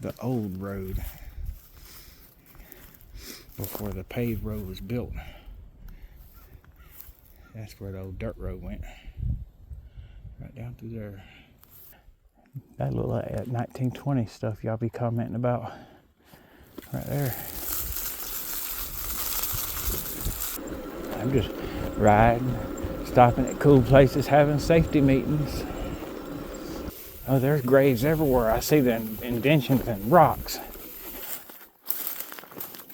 the old road before the paved road was built. That's where the old dirt road went. Right down through there. That look like that 1920 stuff y'all be commenting about. Right there. I'm just riding, stopping at cool places, having safety meetings. Oh, there's graves everywhere. I see the indentions and rocks.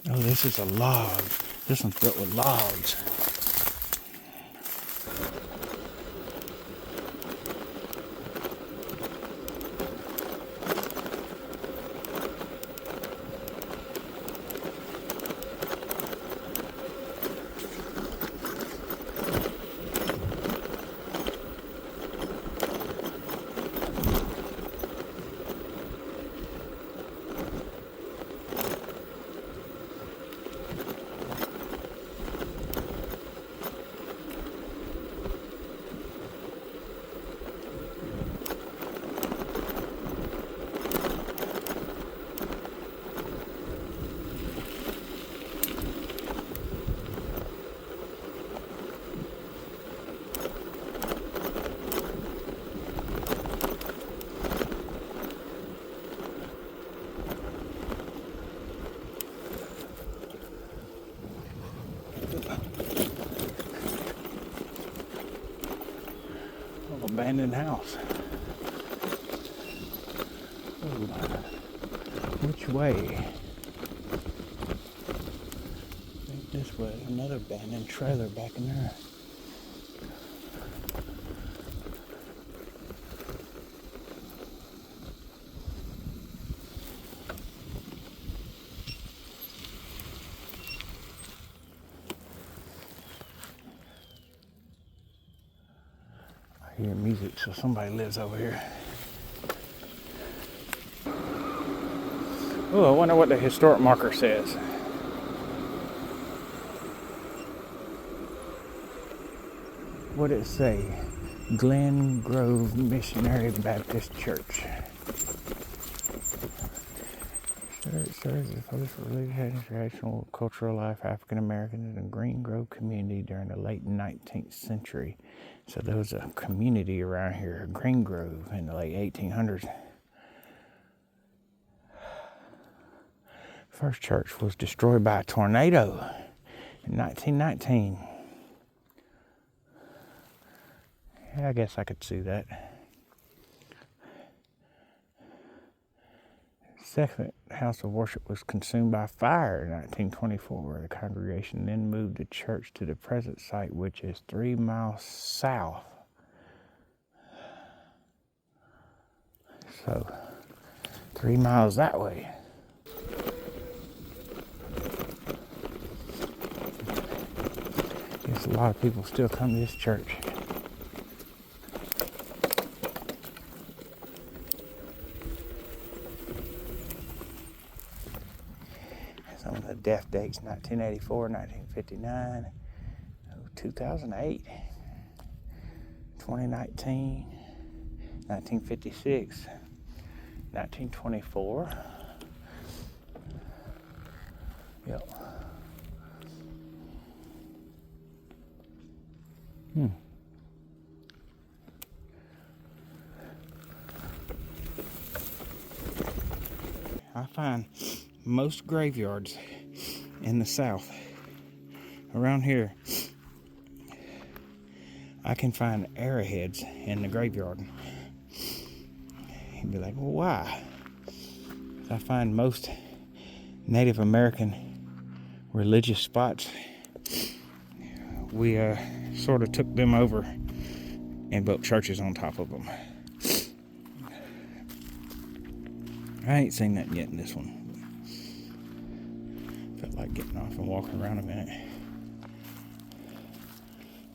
Oh, this is a log. This one's built with logs. Abandoned house. Ooh. Which way? I think this way. Another abandoned trailer back in there. I hear music, so somebody lives over here. Oh, I wonder what the historic marker says. What did it say? Glen Grove Missionary Baptist Church. Church serves as a host for religious and traditional cultural life of African Americans in the Green Grove community during the late 19th century. So there was a community around here, Green Grove, in the late 1800s. First church was destroyed by a tornado in 1919. Yeah, I guess I could see that. Second house of worship was consumed by fire in 1924. The congregation then moved the church to the present site, which is 3 miles south. So, 3 miles that way. Guess a lot of people still come to this church. Some of the death dates: 1984, 1959, 2008, 2019, 1956, 1924. Yep. I find most graveyards in the South, around here, I can find arrowheads in the graveyard. You'd be like, well, why? I find most Native American religious spots, we sort of took them over and built churches on top of them. I ain't seen that yet in this one. Felt like getting off and walking around a minute.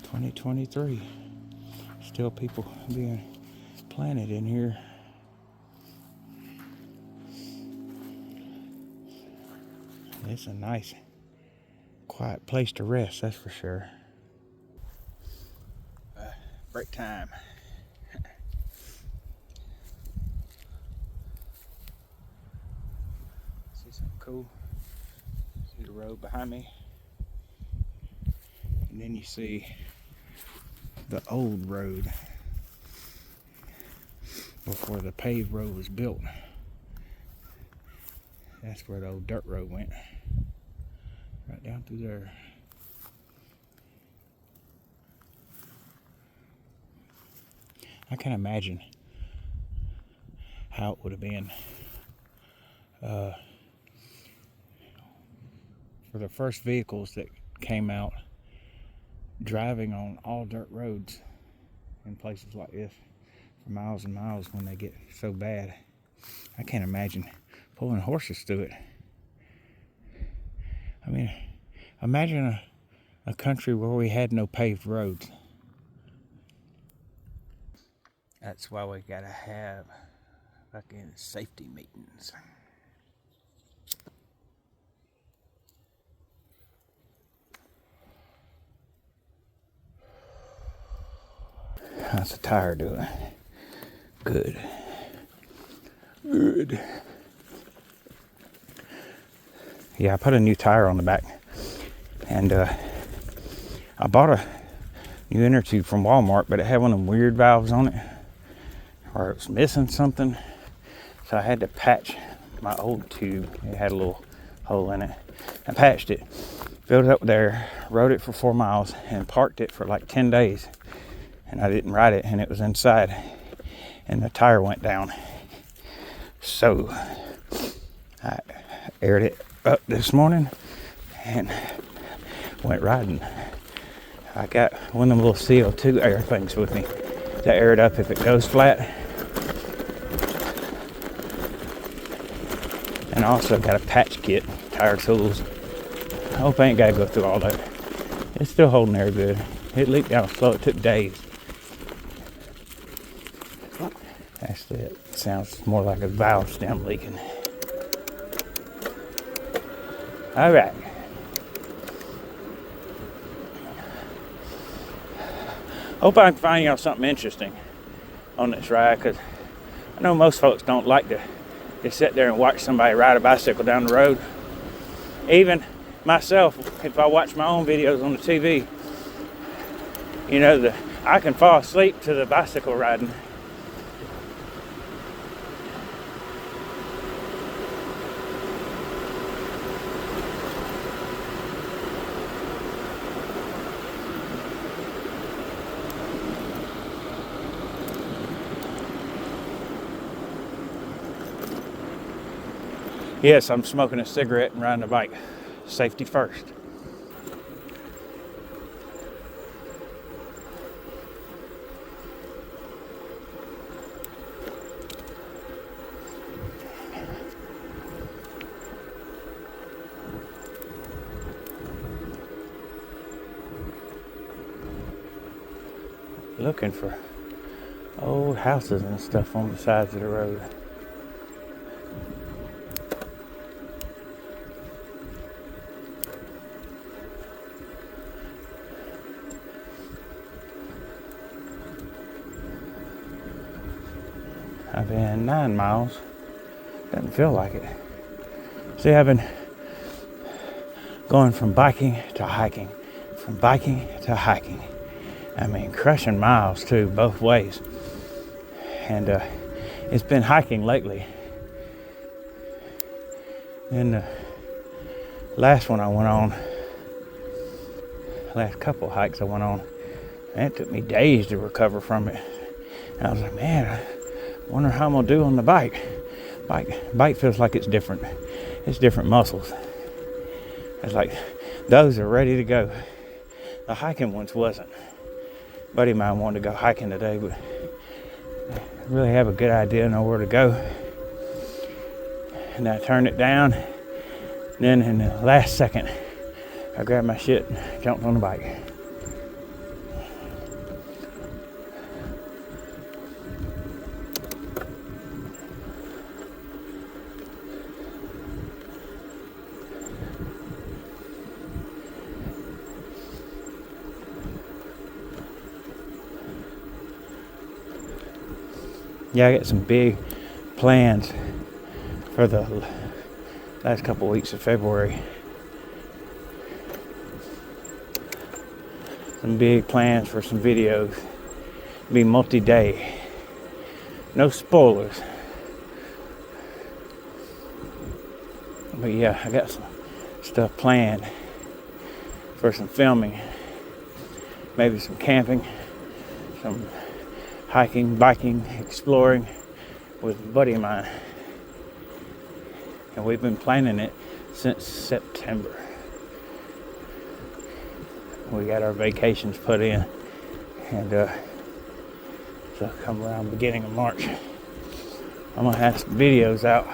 2023. Still people being planted in here. It's a nice, quiet place to rest, that's for sure. Break time. See something cool? See the road behind me? And then you see the old road before the paved road was built. That's where the old dirt road went. Right down through there. I can imagine how it would have been for the first vehicles that came out driving on all dirt roads in places like this for miles and miles when they get so bad. I can't imagine pulling horses through it. I mean, imagine a country where we had no paved roads. That's why we gotta have fucking safety meetings. How's the tire doing? Good. Good. Yeah, I put a new tire on the back. And I bought a new inner tube from Walmart, but it had one of them weird valves on it, or it was missing something. So I had to patch my old tube. It had a little hole in it. I patched it, filled it up there, rode it for 4 miles, and parked it for like 10 days. And I didn't ride it, and it was inside, and the tire went down. So I aired it up this morning and went riding. I got one of them little CO2 air things with me to air it up if it goes flat. And I also got a patch kit, tire tools. I hope I ain't gotta go through all that. It's still holding there good. It leaked down slow, it took days. Actually, it sounds more like a valve stem leaking. All right. Hope I can find y'all something interesting on this ride, because I know most folks don't like to just sit there and watch somebody ride a bicycle down the road. Even myself, if I watch my own videos on the TV, you know, I can fall asleep to the bicycle riding. Yes, I'm smoking a cigarette and riding a bike. Safety first. Looking for old houses and stuff on the sides of the road. I've been 9 miles. Doesn't feel like it. See, I've been going from biking to hiking, from biking to hiking. I mean, crushing miles too, both ways. And it's been hiking lately. And the last one I went on, last couple hikes I went on, and it took me days to recover from it. And I was like, man, I wonder how I'm gonna do on the bike. Bike feels like it's different. It's different muscles. It's like those are ready to go. The hiking ones wasn't. A buddy of mine wanted to go hiking today, but I really have a good idea, know where to go. And I turned it down. Then in the last second, I grabbed my shit and jumped on the bike. Yeah, I got some big plans for the last couple weeks of February. Some big plans for some videos. Be multi-day. No spoilers. But yeah, I got some stuff planned for some filming. Maybe some camping, some hiking, biking, exploring with a buddy of mine. And we've been planning it since September. We got our vacations put in, and so come around beginning of March, I'm gonna have some videos out.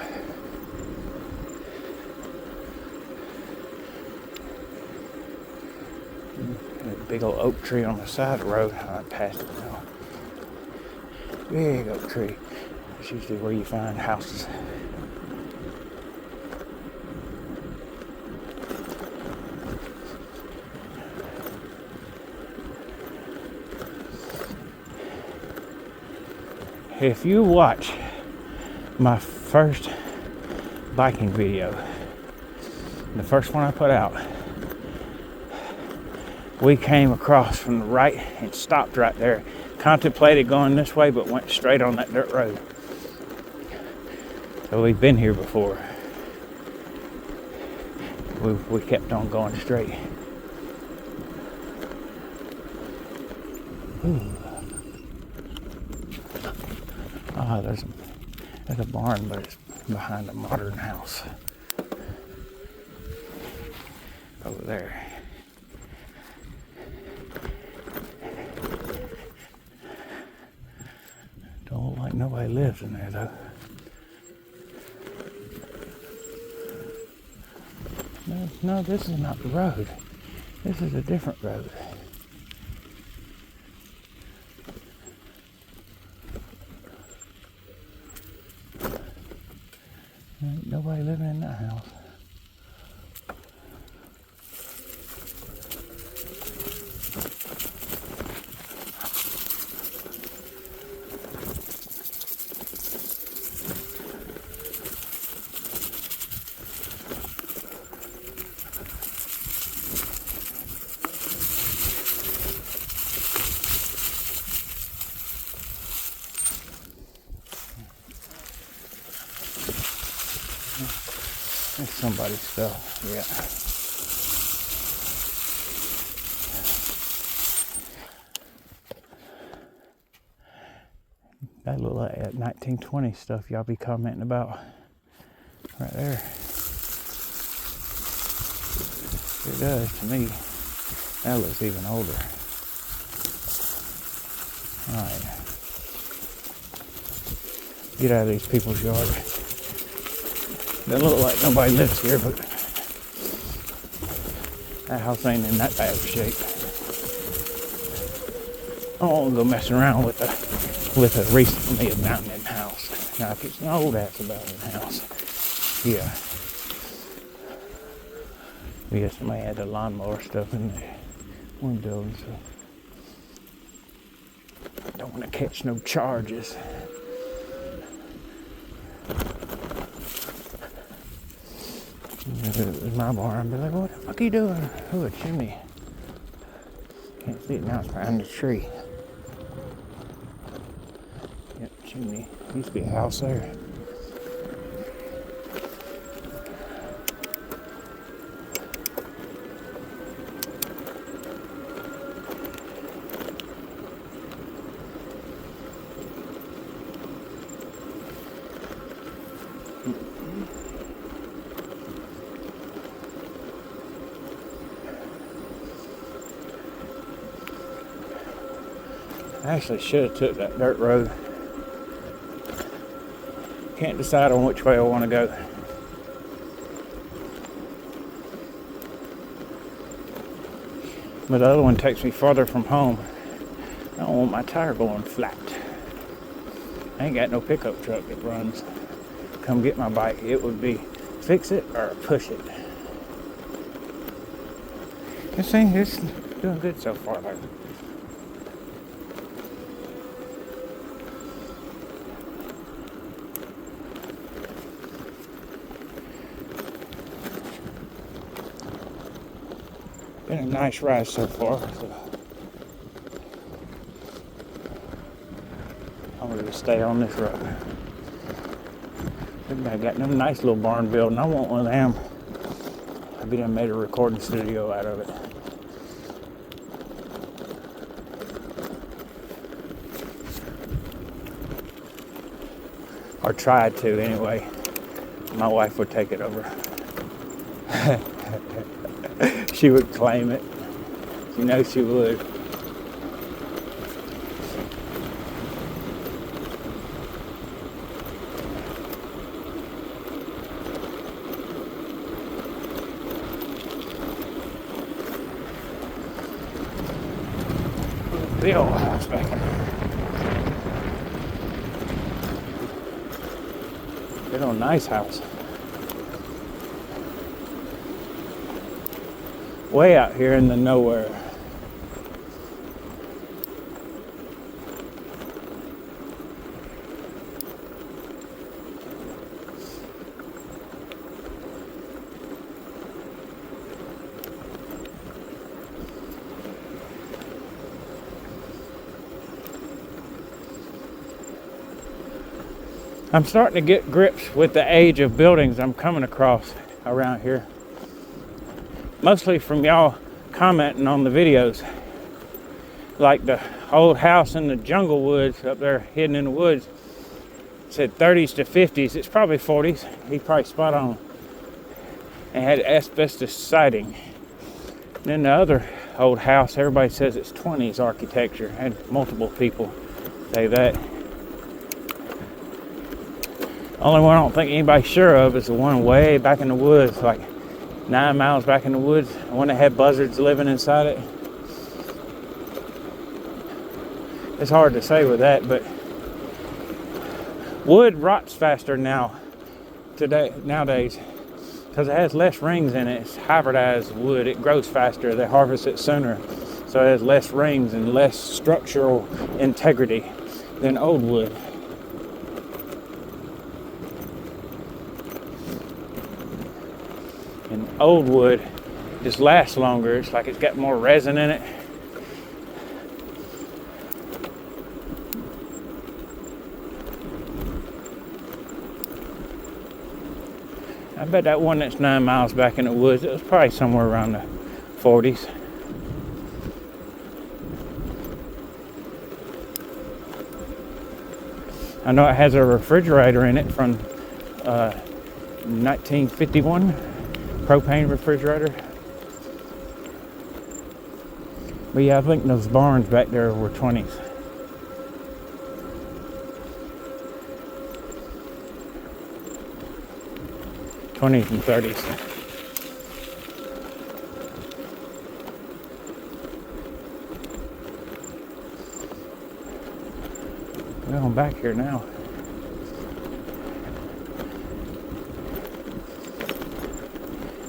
A big old oak tree on the side of the road. I passed it now. Big oak tree. It's usually where you find houses. If you watch my first biking video, the first one I put out, we came across from the right and stopped right there. Contemplated going this way, but went straight on that dirt road. So we've been here before. We kept on going straight. Ooh. Ah, there's a barn, but it's behind a modern house. Over there. Don't look like nobody lives in there though. No, this is not the road. This is a different road. Ain't nobody living in that house. It's somebody's stuff, yeah. That look like that 1920 stuff y'all be commenting about right there. It does to me. That looks even older. Alright. Get out of these people's yard. Doesn't look like nobody lives here, but that house ain't in that bad of shape. I don't want to go messing around with a recently abandoned house. Now, if it's an old ass abandoned house, yeah. Yeah, somebody had the lawnmower stuff in the window, so I don't want to catch no charges. If it was my barn, I'd be like, what the fuck are you doing? Oh, a chimney. Can't see it now, it's behind the tree. Yep, chimney. Used to be a house there. I actually should have took that dirt road. Can't decide on which way I want to go. But the other one takes me farther from home. I don't want my tire going flat. I ain't got no pickup truck that runs. Come get my bike. It would be fix it or push it. You see, it's doing good so far though. Been a nice ride so far. So I'm going to stay on this road. Everybody got them nice little barn building. I want one of them. I've been made a recording studio out of it. Or tried to anyway. My wife would take it over. She would claim it. You know she would. The old house back there. Good old nice house. Way out here in the nowhere. I'm starting to get grips with the age of buildings I'm coming across around here. Mostly from y'all commenting on the videos. Like the old house in the jungle woods up there hidden in the woods. It said 30s to 50s. It's probably 40s. He's probably spot on. And had asbestos siding. And then the other old house, everybody says it's 20s architecture. I had multiple people say that. Only one I don't think anybody's sure of is the one way back in the woods, like 9 miles back in the woods. The one that had buzzards living inside it. It's hard to say with that, but wood rots faster nowadays because it has less rings in it. It's hybridized wood. It grows faster. They harvest it sooner, so it has less rings and less structural integrity than old wood. And old wood just lasts longer. It's like it's got more resin in it. I bet that one that's 9 miles back in the woods, it was probably somewhere around the 40s. I know it has a refrigerator in it from 1951. Propane refrigerator. But yeah, I think those barns back there were 20s. And 30s. Well, I'm back here now.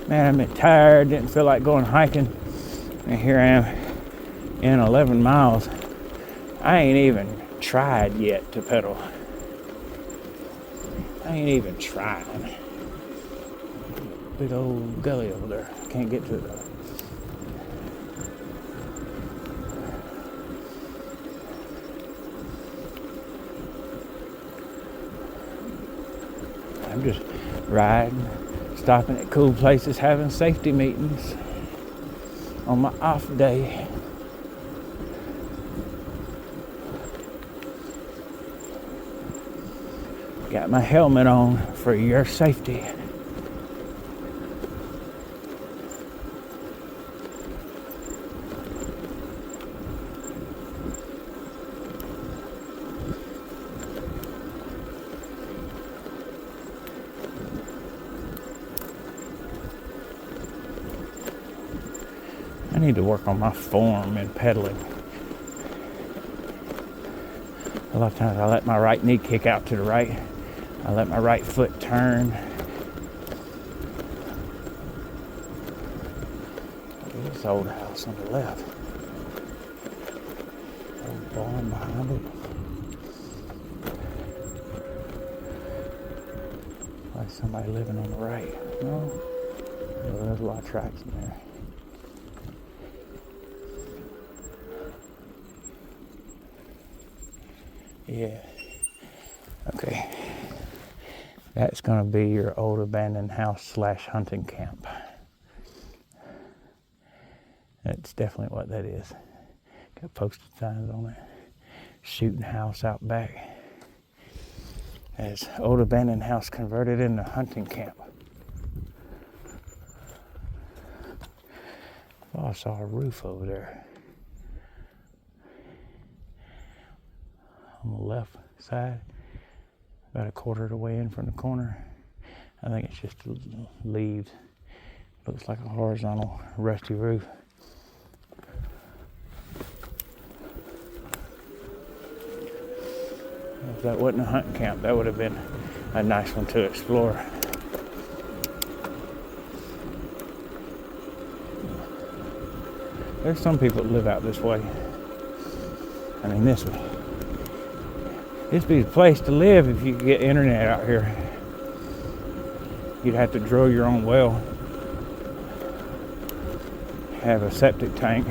Man, I've been tired, didn't feel like going hiking. And here I am in 11 miles. I ain't even tried yet to pedal. I ain't even trying. Big old gully over there. Can't get to it though. I'm just riding, stopping at cool places, having safety meetings on my off day. Got my helmet on for your safety. I need to work on my form in pedaling. A lot of times I let my right knee kick out to the right. I let my right foot turn. Look at this old house on the left. Old barn behind it. Like somebody living on the right. No? Well, there's a lot of tracks in there. Yeah. Okay. That's going to be your old abandoned house / hunting camp. That's definitely what that is. Got posted signs on it. Shooting house out back. As old abandoned house converted into hunting camp. Oh, I saw a roof over there. On the left side. About a quarter of the way in from the corner. I think it's just leaves. Looks like a horizontal rusty roof. If that wasn't a hunting camp, that would have been a nice one to explore. There's some people that live out this way. I mean, this way. This'd be the place to live if you could get internet out here. You'd have to drill your own well. Have a septic tank.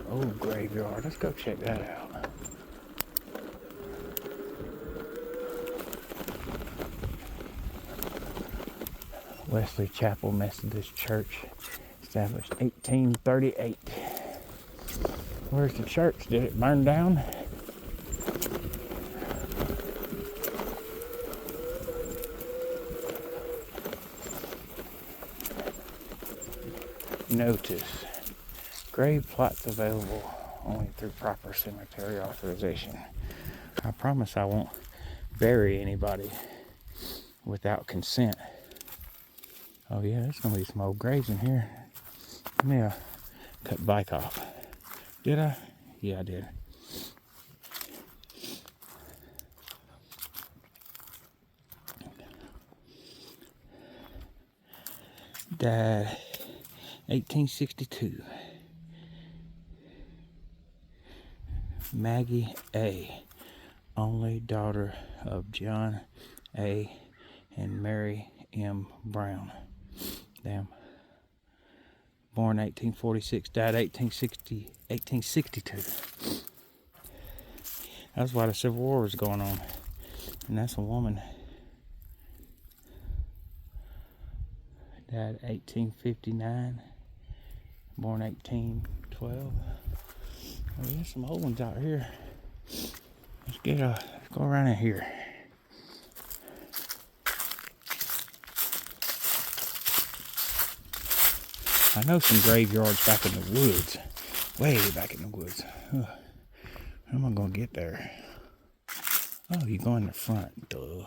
Old graveyard. Let's go check that out. Wesley Chapel Methodist Church, established 1838. Where's the church? Did it burn down? Notice. Grave plots available only through proper cemetery authorization. I promise I won't bury anybody without consent. Oh yeah, there's gonna be some old graves in here. Let me cut the bike off. Did I? Yeah, I did. Died 1862. Maggie A., only daughter of John A. and Mary M. Brown. Damn. Born 1846, died 1862. That's why the Civil War was going on. And that's a woman. Died 1859. Born 1812. Oh, there's some old ones out here. Let's go around in here. I know some graveyards back in the woods. Way back in the woods. How am I going to get there? Oh, you go in the front. Duh.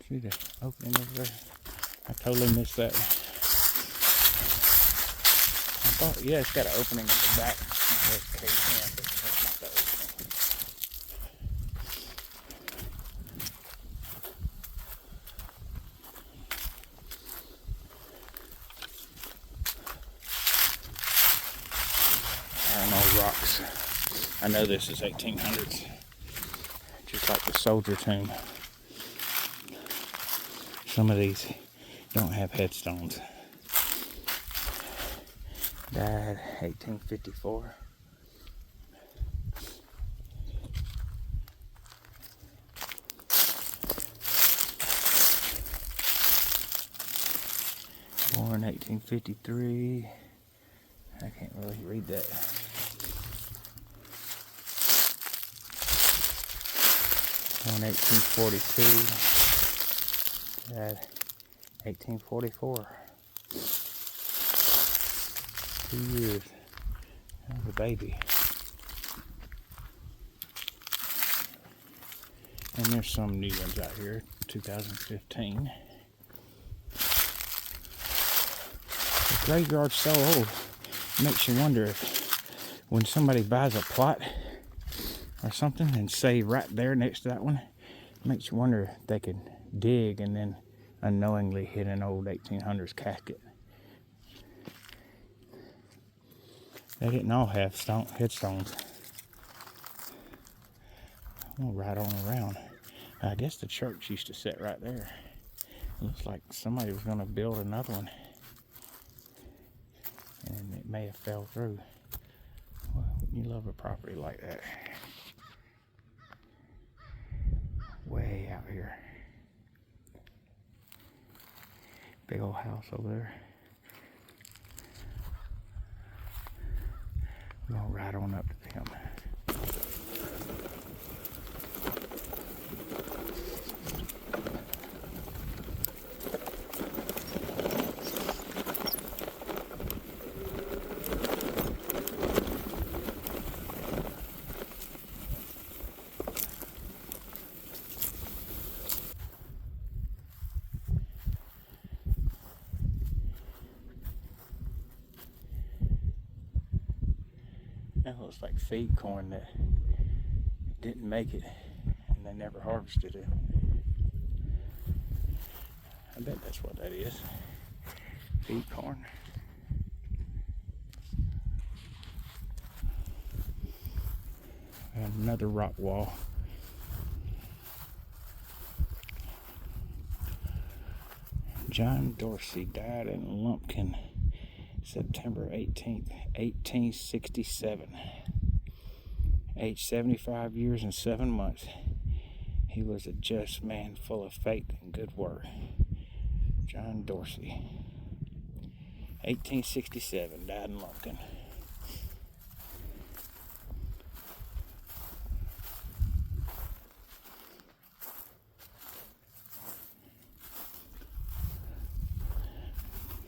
See the opening over there? I totally missed that. I thought, yeah, it's got an opening at the back. Where it caves in, but that's not the opening. Iron old rocks. I know this is 1800s. Just like the soldier tomb. Some of these don't have headstones. Died 1854. Born 1853. I can't really read that. Born 1842. Died 1844. 2 years. I was a baby. And there's some new ones out here. 2015. The graveyard's so old. It makes you wonder if when somebody buys a plot or something and say right there next to that one, it makes you wonder if they could dig and then unknowingly hit an old 1800s casket. They didn't all have headstones. I'm gonna ride on around. I guess the church used to sit right there. It looks like somebody was gonna build another one, and it may have fell through. Well, you love a property like that. Way out here. Big old house over there. I'm gonna ride on up to them. That looks like feed corn that didn't make it and they never harvested it. I bet that's what that is. Feed corn. And another rock wall. John Dorsey died in Lumpkin, September 18th, 1867. Aged 75 years and 7 months. He was a just man full of faith and good work. John Dorsey. 1867, died in Lumpkin.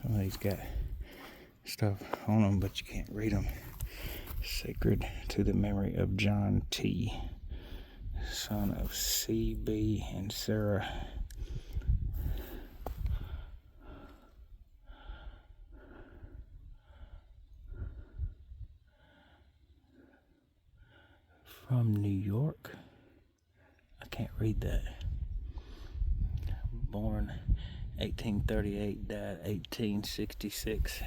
Some of these got stuff on them, but you can't read them. Sacred to the memory of John T., son of C.B. and Sarah from New York. I can't read that. Born 1838, died 1866.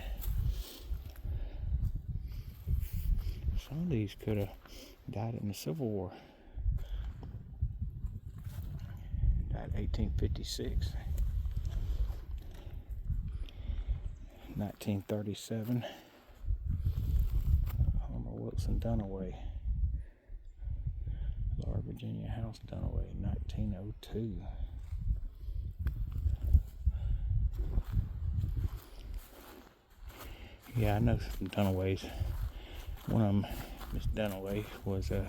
Some of these could have died in the Civil War. Died 1856. 1937. Homer Wilson Dunaway. Laura Virginia House Dunaway, 1902. Yeah, I know some Dunaways. One of them, Miss Dunaway, was I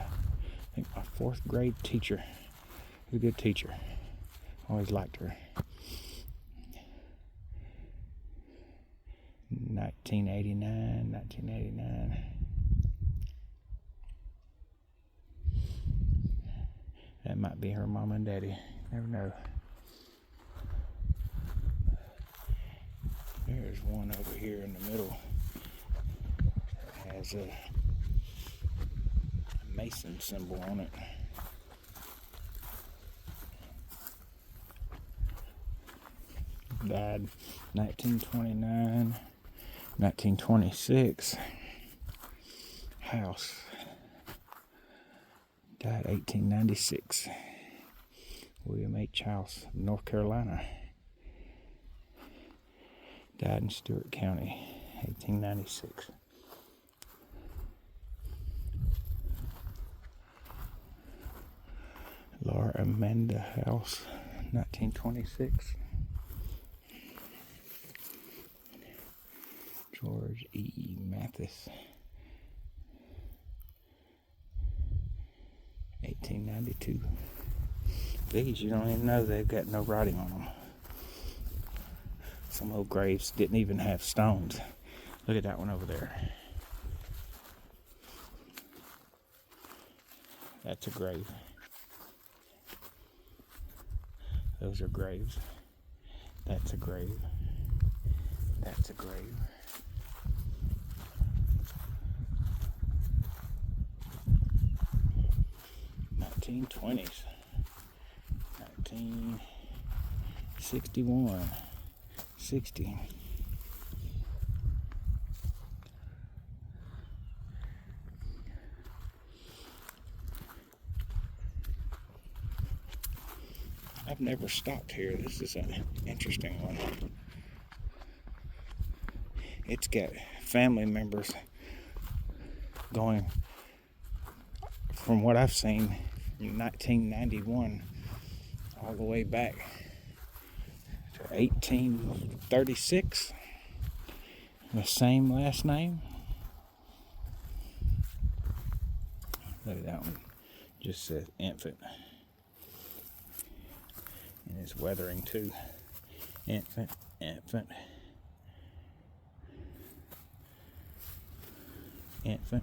think my 4th grade teacher. She was a good teacher. Always liked her. 1989. That might be her mom and daddy. Never know. There's one over here in the middle. It has a Mason symbol on it. Died 1929, 1926. House. Died 1896. William H. House, North Carolina. Died in Stewart County, 1896. Laura Amanda House, 1926. George E. Mathis, 1892. These, you don't even know they've got no writing on them. Some old graves didn't even have stones. Look at that one over there. That's a grave. Those are graves. That's a grave. That's a grave. $1920s. 1961. 60. I've never stopped here. This is an interesting one. It's got family members going, from what I've seen, from 1991 all the way back to 1836. The same last name. Look at that one. Just says infant. And it's weathering too. Infant, infant, infant.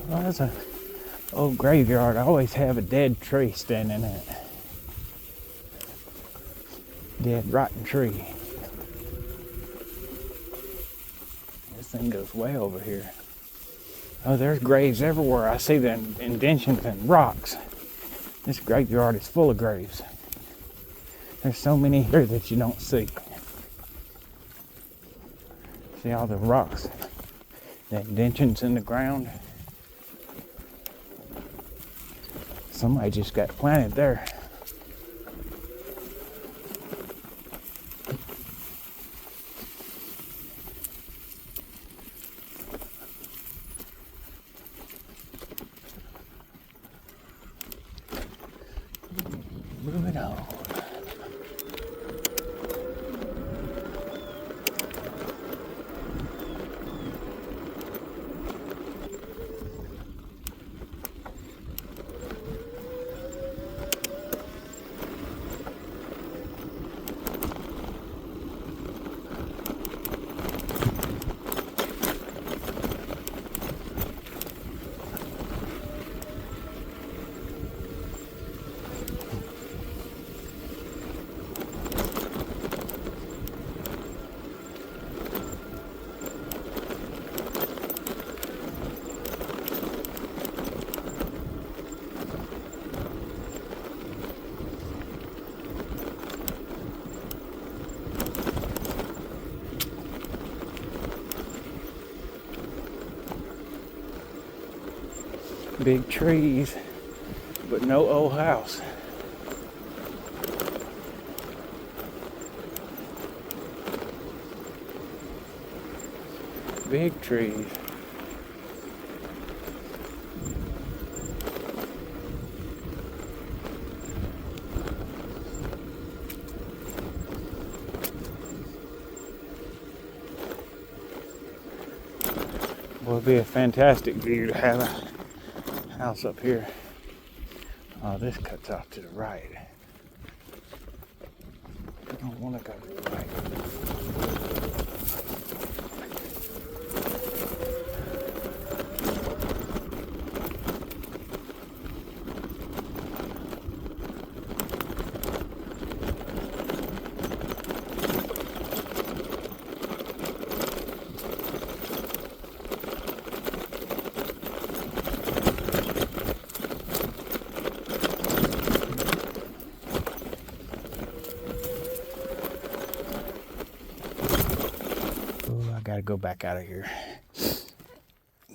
Well, that's an old graveyard. I always have a dead tree standing in it. Dead, rotten tree. This thing goes way over here. Oh, there's graves everywhere. I see the indentions and rocks. This graveyard is full of graves. There's so many here that you don't see. See all the rocks, the indentions in the ground. Somebody just got planted there. Moving on. Big trees, but no old house. Big trees. Well, it'd be a fantastic view to have a house up here. Oh, this cuts off to the right. I don't want to go to the right. Gotta go back out of here.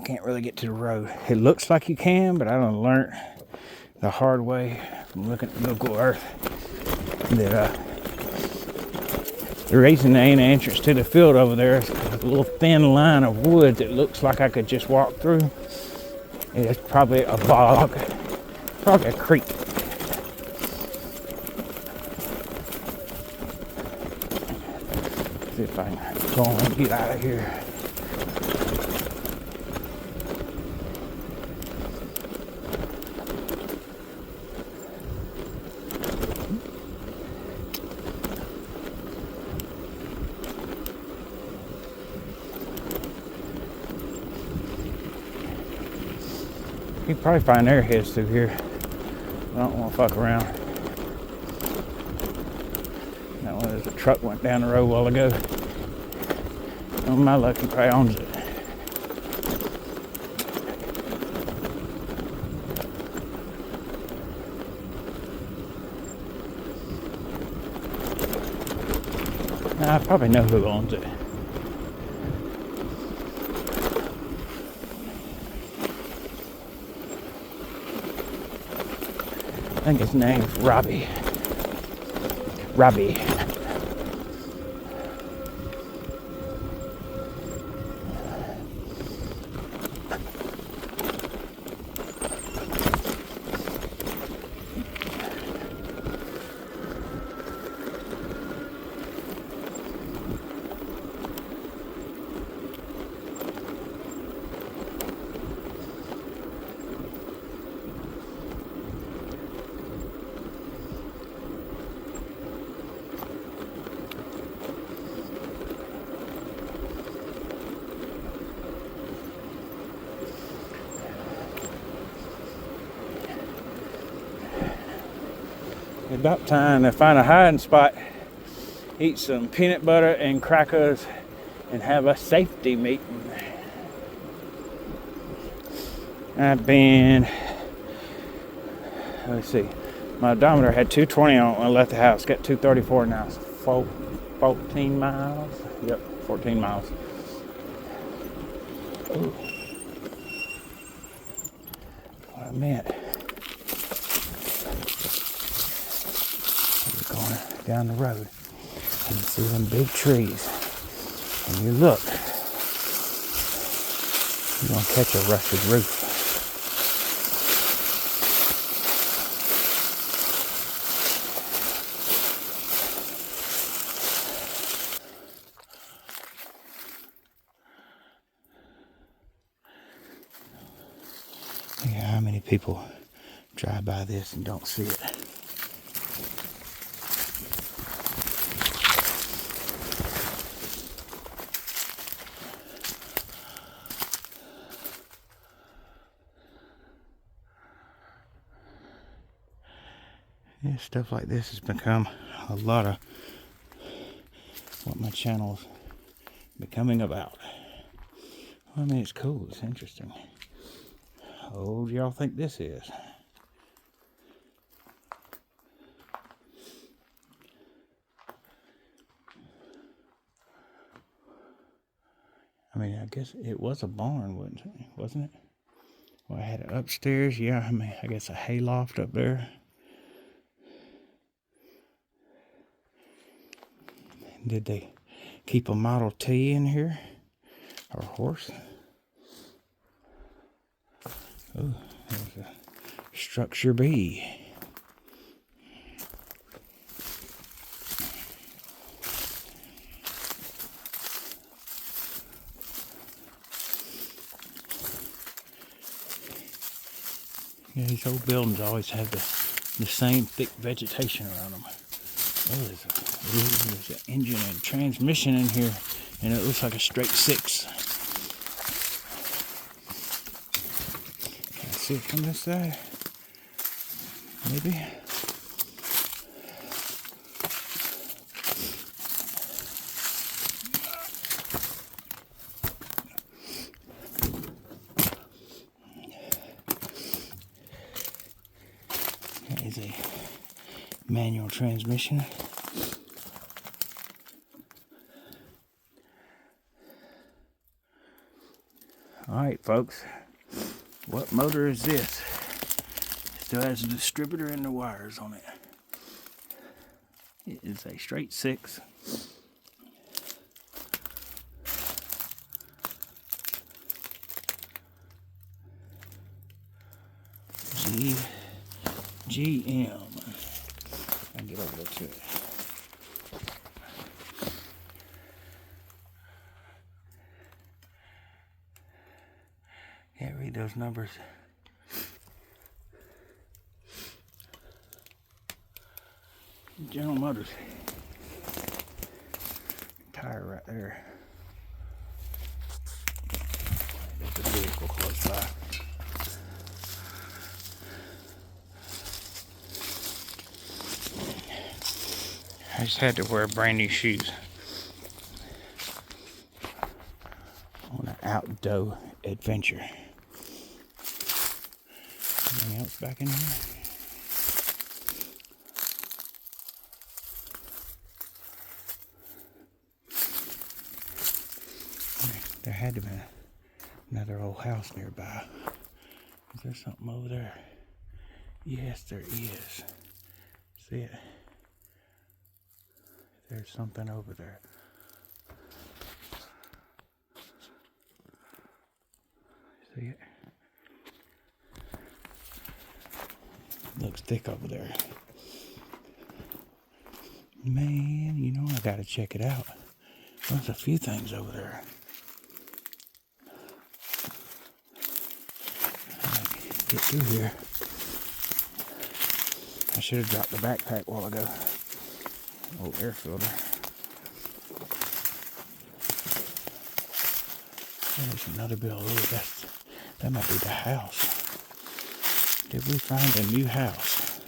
Can't really get to the road. It looks like you can, but I done learned the hard way from looking at Google Earth that the reason there ain't an entrance to the field over there is a little thin line of wood that looks like I could just walk through. It's probably a bog, probably a creek. See if I can go on and get out of here. You can probably find airheads through here. I don't want to fuck around. That one, there's a truck went down the road a while ago. On my luck, he probably owns it. I probably know who owns it. I think his name's Robbie. Robbie. About time to find a hiding spot, eat some peanut butter and crackers, and have a safety meeting. I've been, let's see, my odometer had 220 on it when I left the house. Got 234 now. It's 14 miles. Yep, 14 miles. Ooh. What I meant. Down the road, and you see them big trees, and you look, you're gonna catch a rusted roof. Look at how many people drive by this and don't see it. Yeah, stuff like this has become a lot of what my channel's becoming about. Well, I mean, it's cool, it's interesting. How old do y'all think this is? I mean, I guess it was a barn, wasn't it? Well, I had it upstairs, yeah, I mean, I guess a hayloft up there. Did they keep a Model T in here? Or a horse? Oh, there's a structure B. Yeah, these old buildings always have the same thick vegetation around them. Oh, there's an engine and transmission in here, and it looks like a straight 6. Can I see it from this side? Maybe. That is a manual transmission. Alright folks, what motor is this? Still has a distributor and the wires on it. It is a straight 6. GM. I can get over there to it. Can't read those numbers. General Motors. Tire right there. There's a vehicle close by. I just had to wear brand new shoes on an outdoor adventure. Anything else back in here? had to be another old house nearby. Is there something over there? Yes, there is. See it? There's something over there. See it? Looks thick over there. Man, you know I gotta check it out. There's a few things over there. Get through here. I should have dropped the backpack a while ago. Old air filter. There's another building. That might be the house. Did we find a new house?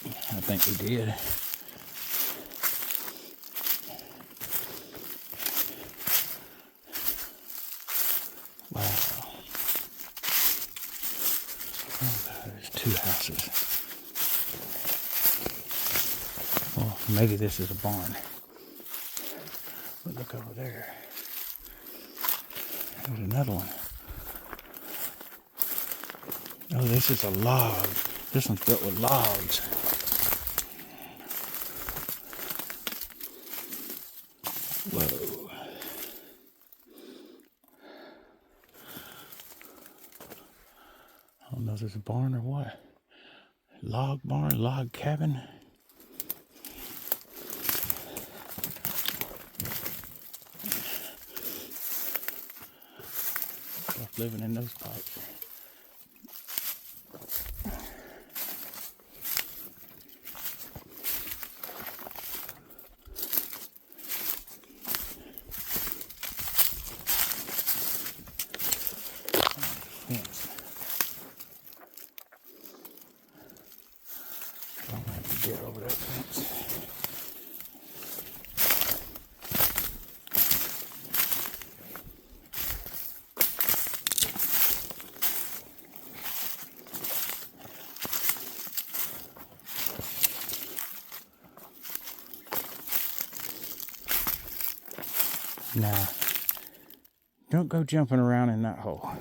I think we did. Wow. Oh, there's two houses. Well, maybe this is a barn. But look over there. There's another one. Oh, this is a log. This one's built with logs. Whoa. I don't know if it's a barn or what. Log barn, log cabin. Stuff living in those pipes. Fence. Don't have to get over that fence. Now, don't go jumping around in that hole.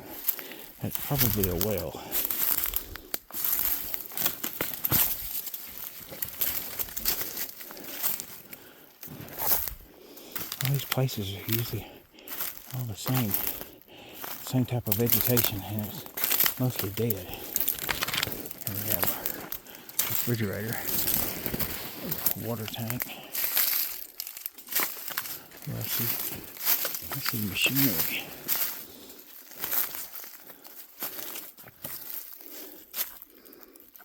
It's probably a well. All these places are usually all the same type of vegetation, and it's mostly dead. And we have a refrigerator, a water tank. Well, I see machinery.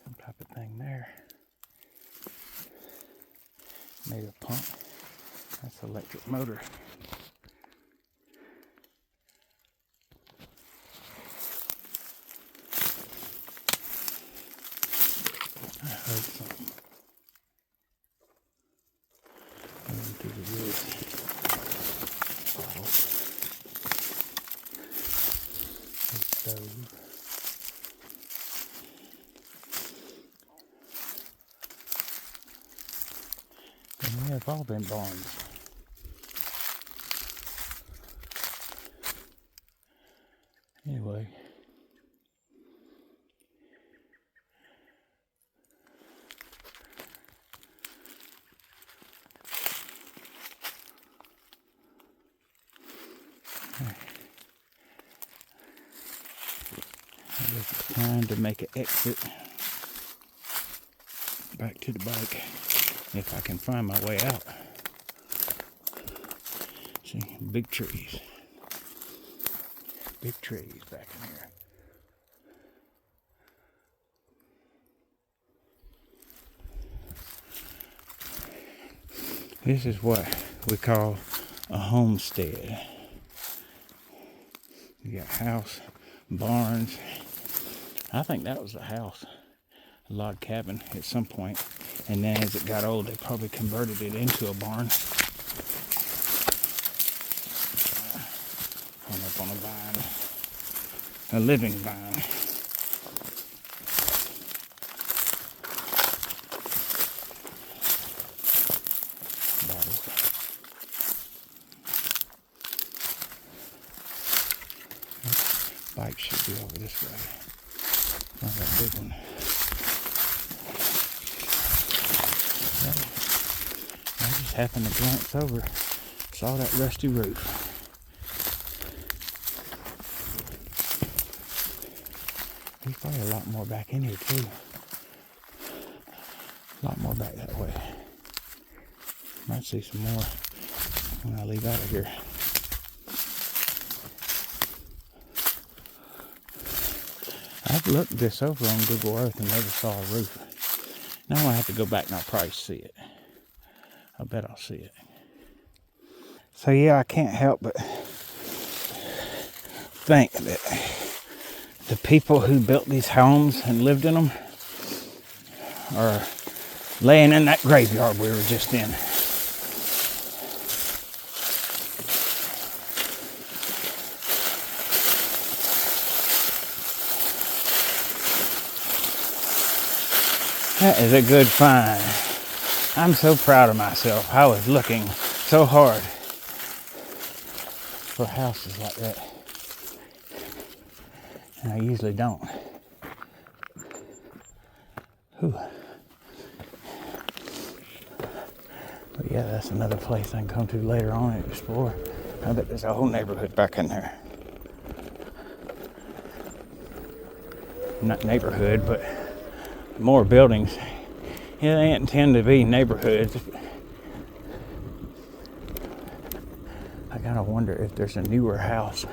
Some type of thing there. Maybe a pump. That's an electric motor. I heard something. Going through the woods. Stove. And they have all been barns. Anyway. Just trying to make an exit back to the bike if I can find my way out. See, big trees. Big trees back in here. This is what we call a homestead. You got house, barns. I think that was a house, a log cabin at some point, and then as it got old, they probably converted it into a barn. Hung up on a vine, a living vine. should be over this way. Not that big one. I just happened to glance over, saw that rusty roof. There's probably a lot more back in here too. A lot more back that way. Might see some more when I leave out of here. I've looked this over on Google Earth and never saw a roof. Now I have to go back and I'll probably see it. I bet I'll see it. So yeah, I can't help but think that the people who built these homes and lived in them are laying in that graveyard we were just in. That is a good find. I'm so proud of myself. I was looking so hard for houses like that. And I usually don't. Whew. But yeah, that's another place I can come to later on and explore. I bet there's a whole neighborhood back in there. Not neighborhood, but more buildings. Yeah, they intend to be neighborhoods. I gotta wonder if there's a newer house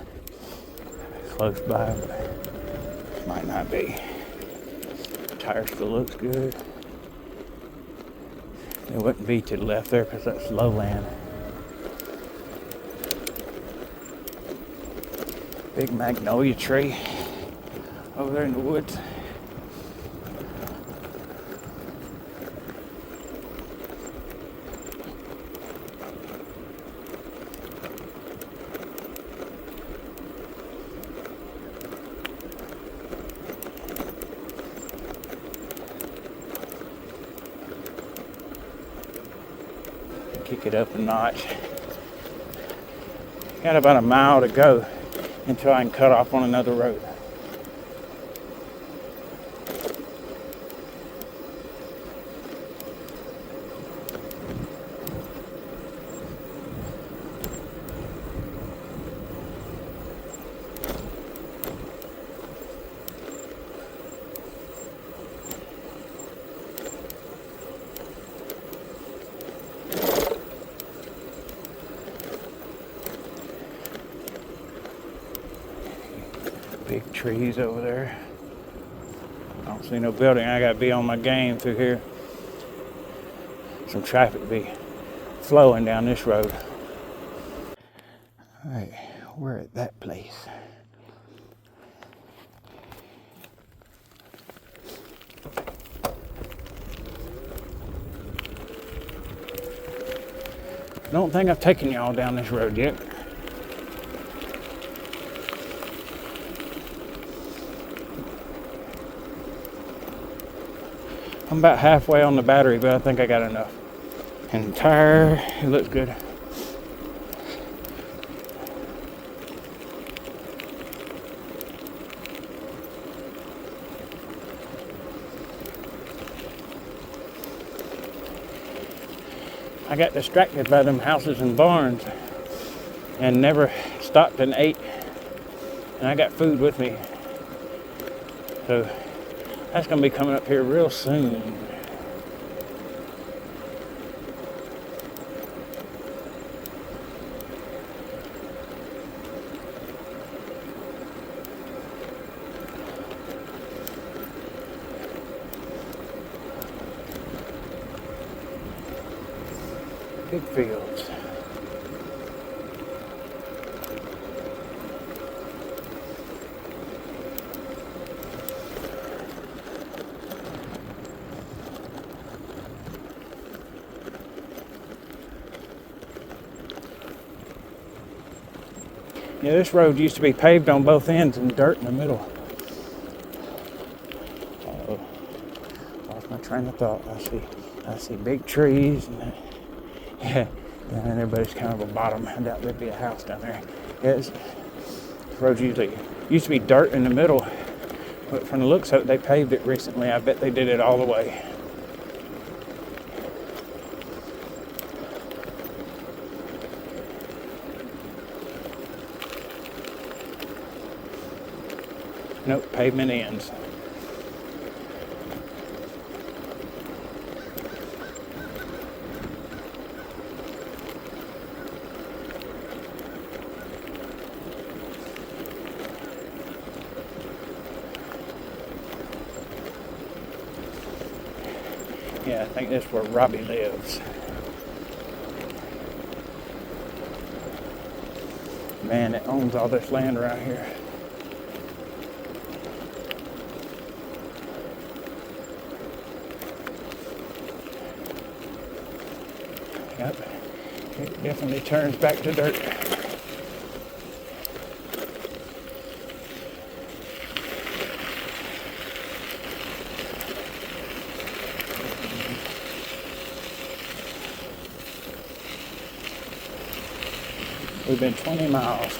close by, but might not be. The tire still looks good. It wouldn't be to the left there because that's lowland. Big magnolia tree over there in the woods. Kick it up a notch. Got about a mile to go until I can cut off on another road. Big trees over there. I don't see no building. I gotta be on my game through here. Some traffic be flowing down this road. All right, we're at that place. Don't think I've taken y'all down this road yet. I'm about halfway on the battery, but I think I got enough. And the tire, it looks good. I got distracted by them houses and barns and never stopped and ate. And I got food with me. So that's going to be coming up here real soon. Big fields. Yeah, this road used to be paved on both ends and dirt in the middle. Uh-oh. Lost my train of thought. I see big trees and yeah, and everybody's kind of a bottom. I doubt there'd be a house down there. Yeah, this road's usually Used to be dirt in the middle, but from the looks of it, they paved it recently. I bet they did it all the way. Nope, pavement ends. Yeah, I think that's where Robbie lives. Man, it owns all this land around here. Yep, it definitely turns back to dirt. We've been 20 miles.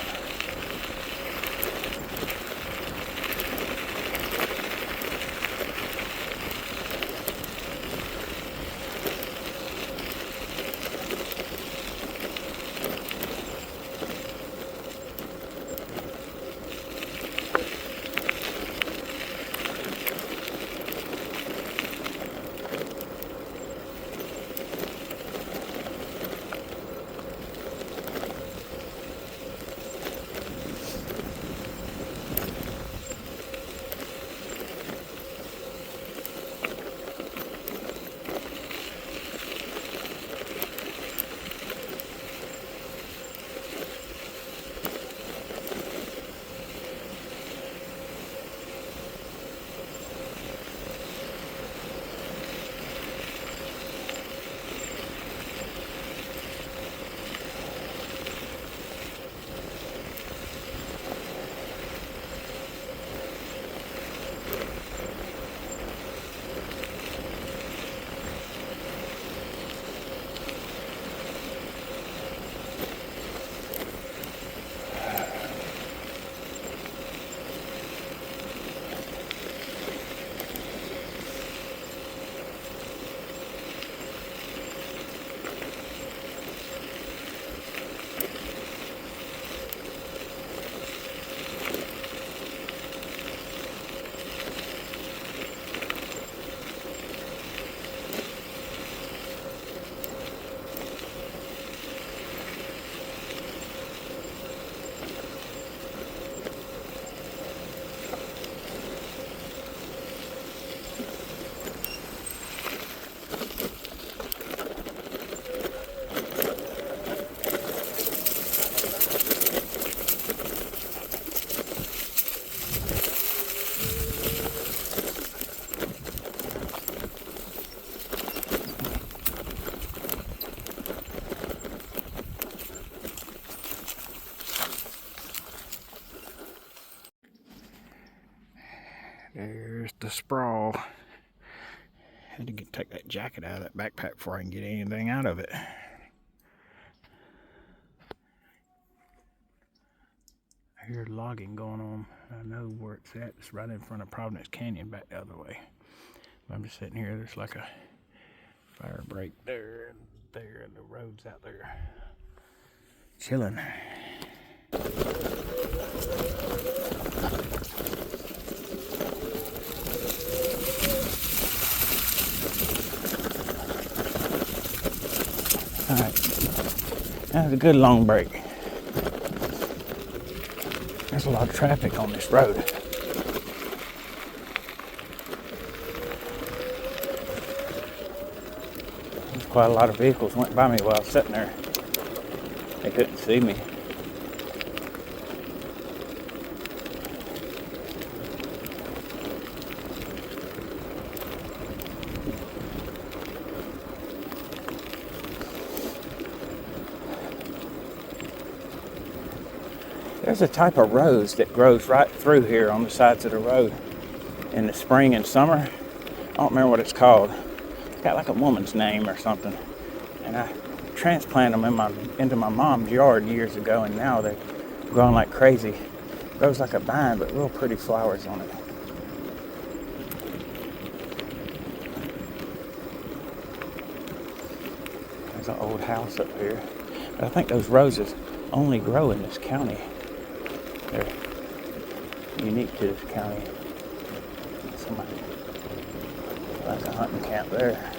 There's the sprawl. Had to take that jacket out of that backpack before I can get anything out of it. I hear logging going on. I know where it's at. It's right in front of Providence Canyon back the other way. I'm just sitting here. There's like a fire break there and there, and the road's out there. Chilling. Alright, that was a good long break. There's a lot of traffic on this road. There's quite a lot of vehicles went by me while I was sitting there. They couldn't see me. There's a type of rose that grows right through here on the sides of the road in the spring and summer. I don't remember what it's called. It's got like a woman's name or something. And I transplanted them into my mom's yard years ago, and now they're growing like crazy. Grows like a vine, but real pretty flowers on it. There's an old house up here. But I think those roses only grow in this county. They're unique to this county. Somebody like a hunting camp there.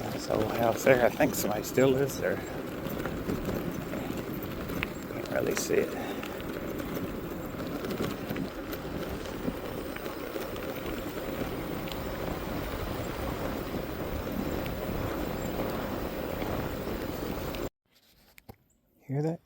Nice old house there. I think somebody still lives there. Can't really see it. Hear that?